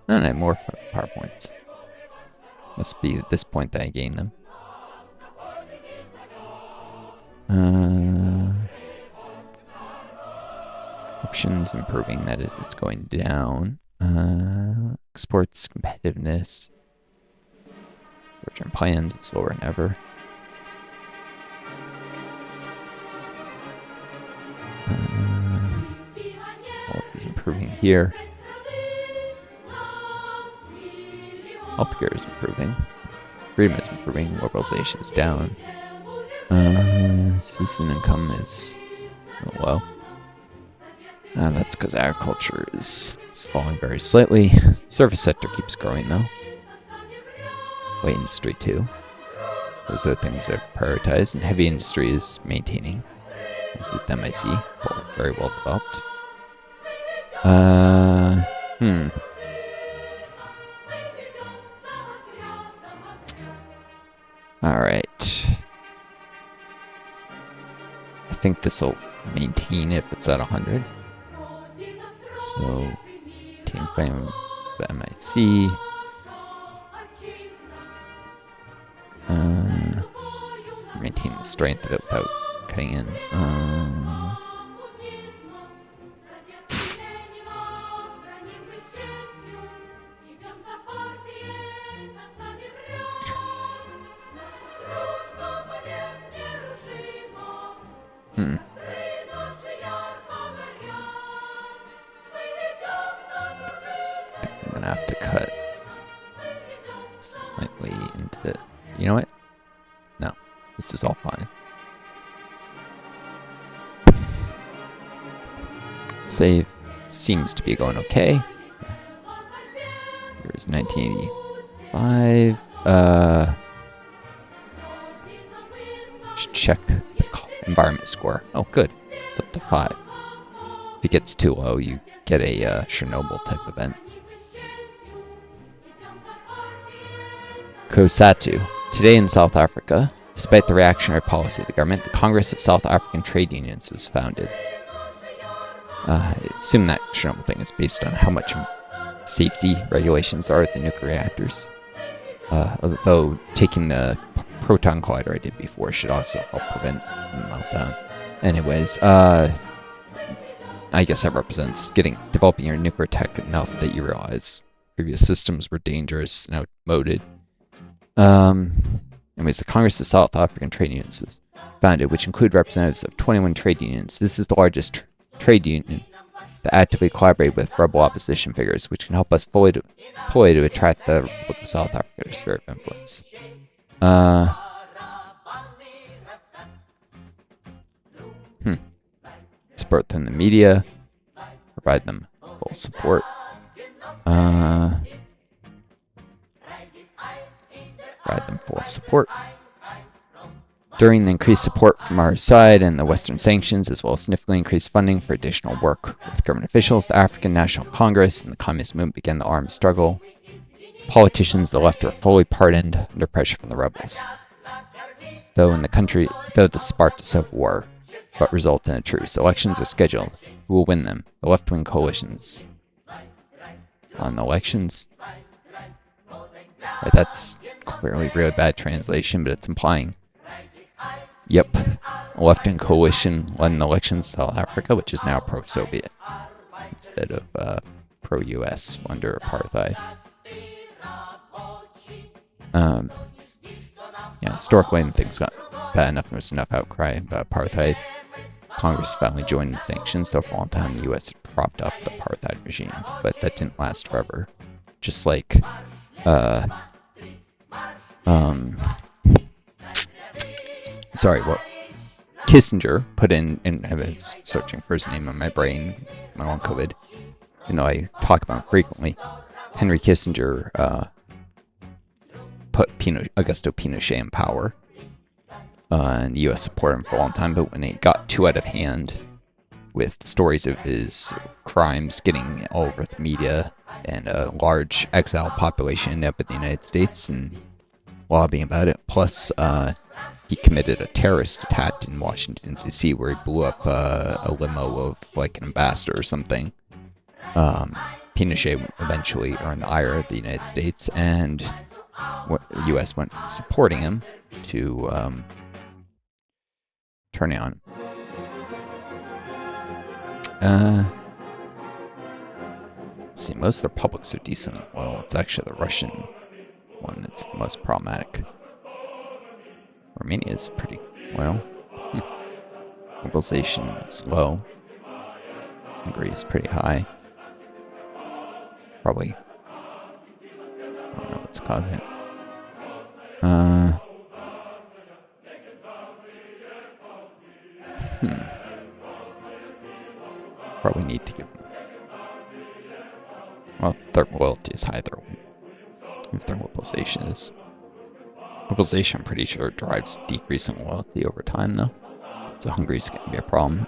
No, no, more PowerPoints. Must be at this point that I gained them. Options improving, that is, it's going down. Exports competitiveness. Short-term plans, it's lower than ever. Quality is improving here. Healthcare is improving. Freedom is improving. Globalization is down. Citizen income is low. That's because agriculture is falling very slightly. Service sector keeps growing though. Light industry too. Those are things I've prioritized, and heavy industry is maintaining. This is the MIC, both very well developed. Alright. I think this will maintain if it's at 100. So, team frame the MIC. Maintain the strength of it without cutting in. I'm gonna have to cut slightly into. You know what? No, this is all fine. Save seems to be going okay. Here's 1985. Just check the environment score. Oh, good. It's up to 5. If it gets too low, you get a Chernobyl type event. COSATU. Today in South Africa, despite the reactionary policy of the government, the Congress of South African Trade Unions was founded. I assume that Chernobyl thing is based on how much safety regulations are at the nuclear reactors. Although taking the proton collider I did before should also help prevent meltdown. Anyways, I guess that represents developing your nuclear tech enough that you realize previous systems were dangerous and outmoded. Anyways, the Congress of South African Trade Unions was founded, which include representatives of 21 trade unions. This is the largest trade union that actively collaborate with rebel opposition figures, which can help us fully deploy to attract the Republic of South Africa's sphere of influence. Support them in the media, provide them full support. Provide them full support. During the increased support from our side and the Western sanctions, as well as significantly increased funding for additional work with government officials, the African National Congress and the Communist Movement began the armed struggle. Politicians of the left were fully pardoned under pressure from the rebels. Though this sparked a civil war, but resulted in a truce. Elections are scheduled. Who will win them? The left-wing coalitions. On the elections? Right, that's clearly really bad translation, but it's implying. Yep, a left-wing coalition led an election in South Africa, which is now pro-Soviet instead of pro-US under apartheid. Historically, when things got bad enough, there was enough outcry about apartheid. Congress finally joined in sanctions, though for a long time the US had propped up the apartheid regime, but that didn't last forever. Just like, Kissinger put in, and I was searching for his name on my brain, my long COVID, even though I talk about him frequently. Henry Kissinger put Augusto Pinochet in power, and the U.S. supported him for a long time, but when it got too out of hand with stories of his crimes getting all over the media and a large exile population ended up in the United States and lobbying about it, plus he committed a terrorist attack in Washington, D.C. where he blew up a limo of like an ambassador or something. Pinochet eventually earned the ire of the United States, and the U.S. went from supporting him to turning on him. Let's see, most of the republics are decent. Well, it's actually the Russian one that's the most problematic. Romania is pretty well. Mobilization is low. Hungary is pretty high. Probably. I don't know what's causing it. Probably need to give them. Well, their loyalty is high. Their mobilization is. Mobilization, I'm pretty sure, drives decreasing loyalty over time, though. So Hungary's going to be a problem.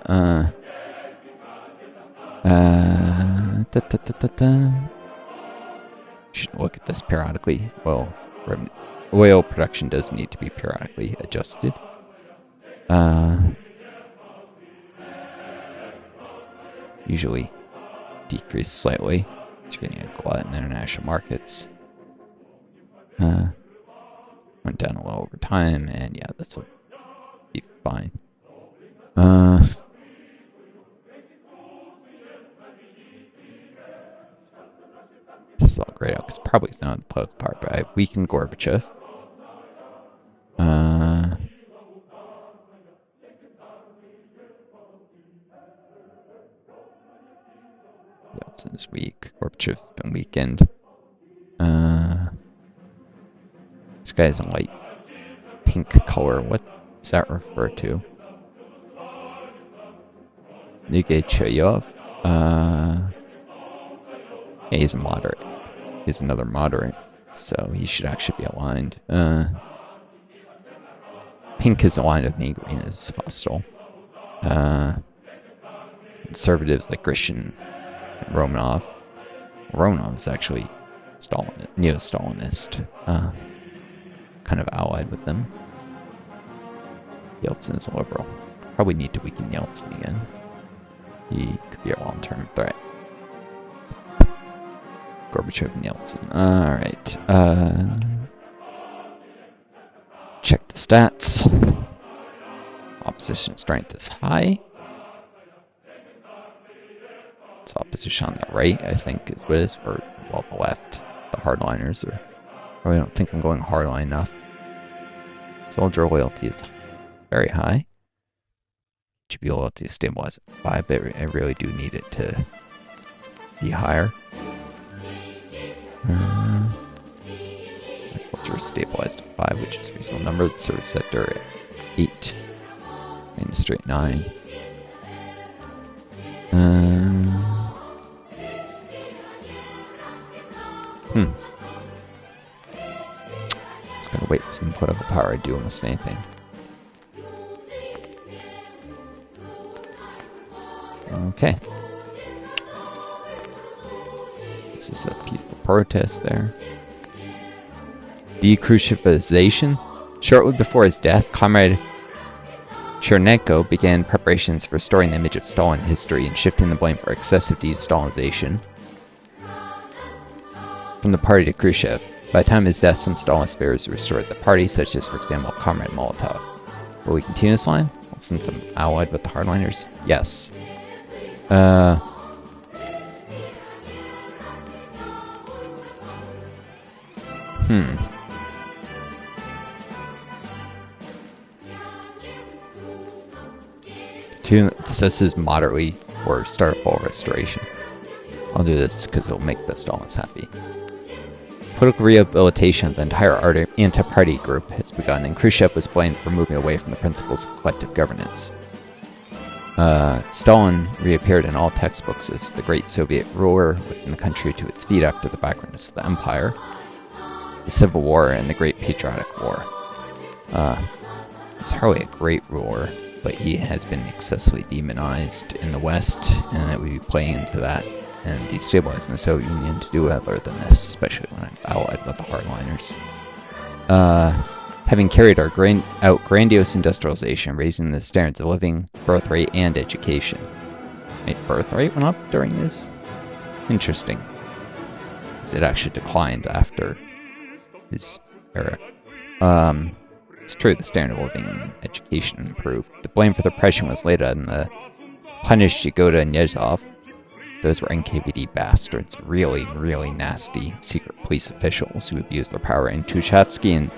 Should look at this periodically. Well, oil production does need to be periodically adjusted. Usually decrease slightly. It's getting a glut in the international markets. Went down a little over time, and yeah, this will be fine. This is all grayed out because probably it's not the political part, but I weakened Gorbachev. Yeltsin's weak. Gorbachev's been weakened. This guy's a light pink color. What does that refer to? Nigachayov. Yeah, he's a moderate. He's another moderate, so he should actually be aligned. Pink is aligned with me. Green is hostile. Conservatives like Grishin and Romanov. Romanov is actually neo-Stalinist. Kind of allied with them. Yeltsin is a liberal. Probably need to weaken Yeltsin again. He could be a long-term threat. Gorbachev and Yeltsin. Alright. Check the stats. Opposition strength is high. It's opposition on the right, I think, is what it is. Or, well, the left. The hardliners are... I don't think I'm going hardline enough. Soldier loyalty is very high. GP loyalty is stabilized at 5, but I really do need it to be higher. Culture is stabilized at 5, which is a reasonable number. The service sector at 8. And straight 9. Just gotta wait for some political power to do almost anything. Okay. This is a peaceful protest there. De-Kruschevization. Shortly before his death, Comrade Chernenko began preparations for restoring the image of Stalin in history and shifting the blame for excessive de-Stalinization from the party to Khrushchev. By the time of his death, some Stalinist figures restored the party, such as, for example, Comrade Molotov. Will we continue this line? Well, since I'm allied with the hardliners? Yes. This is moderately or start a full restoration. I'll do this because it'll make the Stalins happy. Political rehabilitation of the entire anti-party group has begun, and Khrushchev was blamed for moving away from the principles of collective governance. Stalin reappeared in all textbooks as the great Soviet ruler, lifting the country to its feet after the backwardness of the empire, the Civil War, and the Great Patriotic War. He's hardly a great ruler, but he has been excessively demonized in the West, and it would be playing into that and destabilizing the Soviet Union to do other than this, especially when I'm allied with the hardliners. Having carried out grandiose industrialization, raising the standards of living, birth rate, and education. Wait, birth rate went up during this? Interesting. It actually declined after his era. It's true, the standard of living and education improved. The blame for the oppression was laid on the punished Yagoda and Yezhov. Those were NKVD bastards, really, really nasty secret police officials who abused their power. And Tushevsky and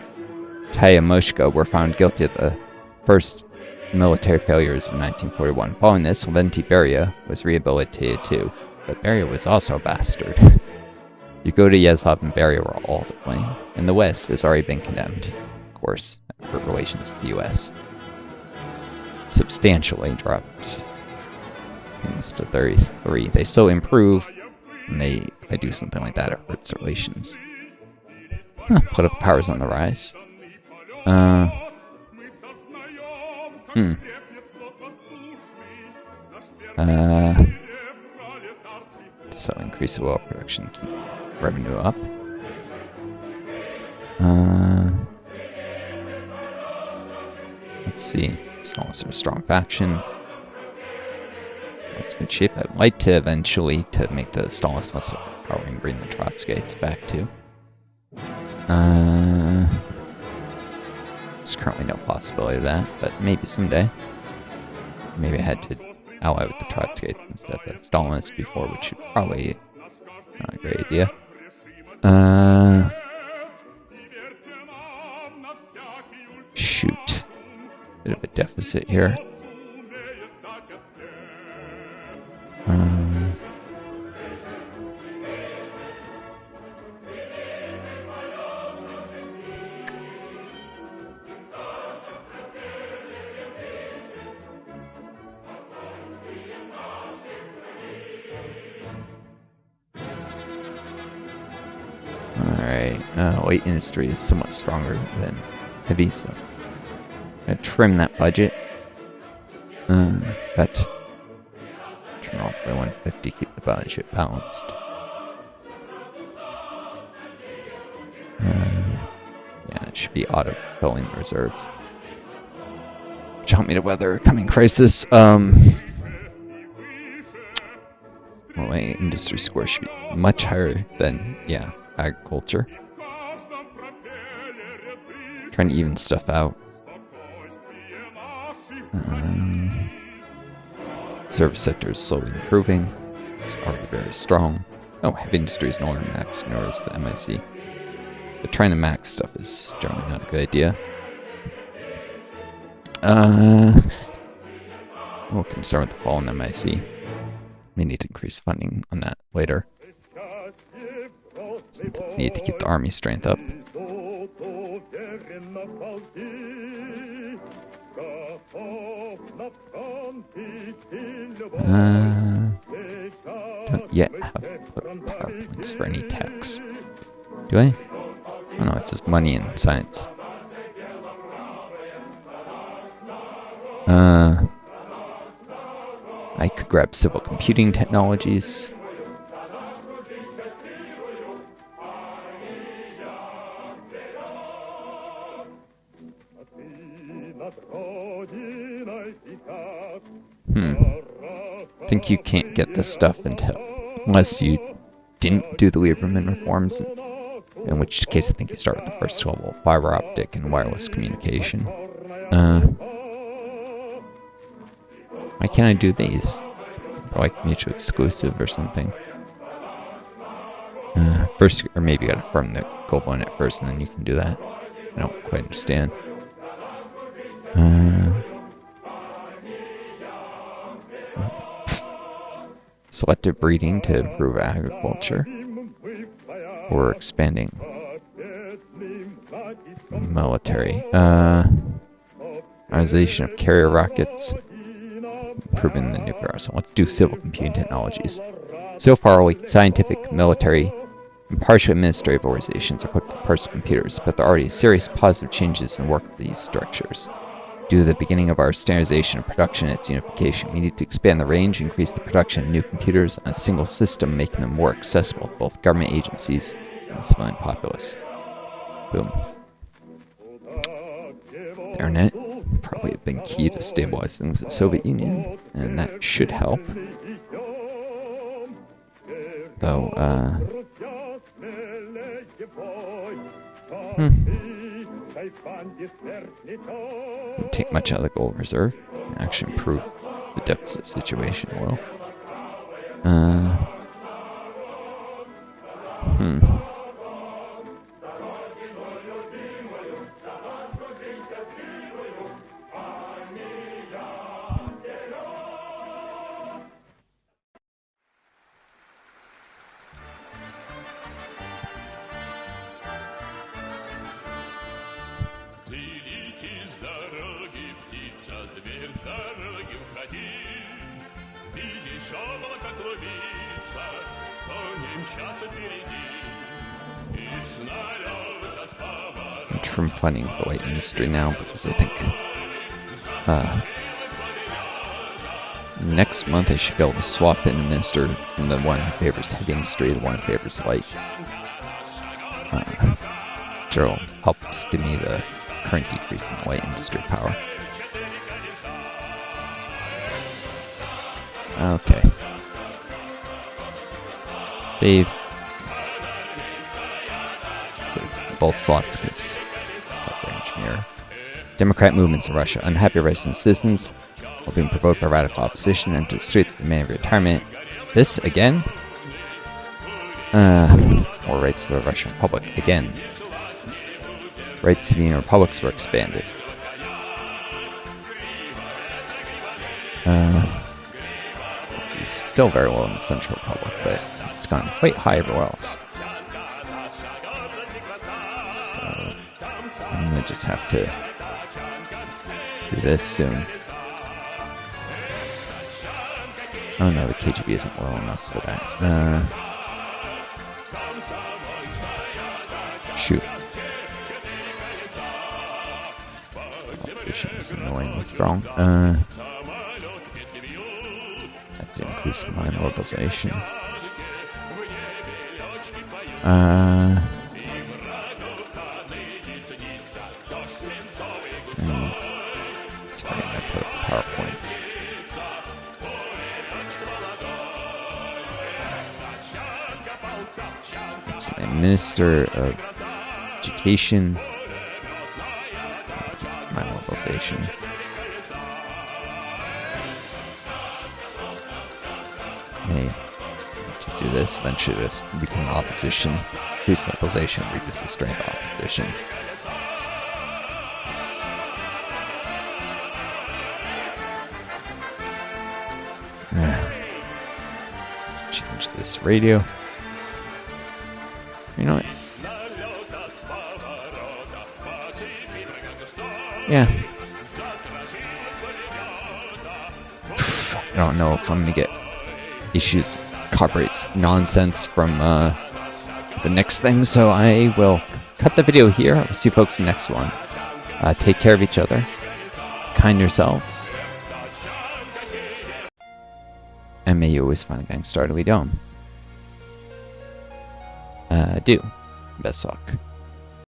Tayamoshka were found guilty of the first military failures in 1941. Following this, Lavrenti Beria was rehabilitated too, but Beria was also a bastard. Yagoda, Yezhov, and Beria were all to blame, and the West has already been condemned, of course, for relations with the US. Substantially dropped things to 33. They still improve, and if they do something like that, it hurts relations. Political power's on the rise. So increase the oil production, keep revenue up. Let's see. Stalinists are a strong faction. That's good shape. I'd like to eventually to make the Stalinists less overpowering and bring the Trotskyites back too. There's currently no possibility of that, but maybe someday. Maybe I had to ally with the Trotskyites instead of the Stalinists before, which would probably not a great idea. Shoot. Bit of a deficit here. Alright, light industry is somewhat stronger than heavy, so I'm gonna trim that budget. But turn off by 150, keep the budget balanced. Yeah, it should be auto-filling the reserves. Which help me to weather a coming crisis. Well, my industry score should be much higher than, yeah, agriculture. Trying to even stuff out. Service sector is slowly improving. It's already very strong. Oh, heavy industry is no longer maxed, nor is the MIC. But trying to max stuff is generally not a good idea. A little concerned with the fall in MIC. May need to increase funding on that later, since it's needed to keep the army strength up. Don't yet have power points for any techs. Do I? Oh no, it's just money and science. I could grab civil computing technologies. I think you can't get this stuff unless you didn't do the Lieberman reforms, in which case I think you start with the first level, fiber optic and wireless communication. Why can't I do these? Or like mutually exclusive or something. First, or maybe you gotta firm the gold one at first and then you can do that. I don't quite understand. Selective breeding to improve agriculture. Or expanding military. Organization of carrier rockets. Improving the nuclear arsenal. Let's do civil computing technologies. So far, only scientific, military, and partial administrative organizations are equipped with personal computers, but there are already serious positive changes in the work of these structures. Due to the beginning of our standardization of production and its unification, we need to expand the range, increase the production of new computers on a single system, making them more accessible to both government agencies and the civilian populace. Boom. The internet probably have been key to stabilize things in the Soviet Union, and that should help. Though, Won't take much out of the gold reserve. Actually improve the deficit situation a little. From funding for light industry now, because I think next month I should be able to swap in a minister from the one who favors heavy industry to the one who favors light. Which will help give me the current decrease in the light industry power. Okay. Save. Save both slots because engineer. Democrat movements in Russia. Unhappy Russian citizens are being provoked by radical opposition and to the streets demanding retirement. This again? Or rights to the Russian Republic again. Rights to be in republics were expanded. He's still very well in the Central Republic, but it's gone quite high everywhere else. I'm gonna just have to do this soon. Oh no, the KGB isn't well enough for that. Shoot. Opposition is annoyingly strong. I have to increase my mobilization. Sorry, I put up PowerPoints. It's the Minister of Education. My mobilization. Okay, to do this, eventually just weaken the opposition, increase the mobilization, reduce the strength of opposition. Let's change this radio. You know what? Yeah. I don't know if I'm gonna get issues, copyright nonsense from the next thing, so I will cut the video here. I'll see you folks in the next one. Take care of each other. Kind yourselves. And may you always find the gang started we don't. Do. Best luck.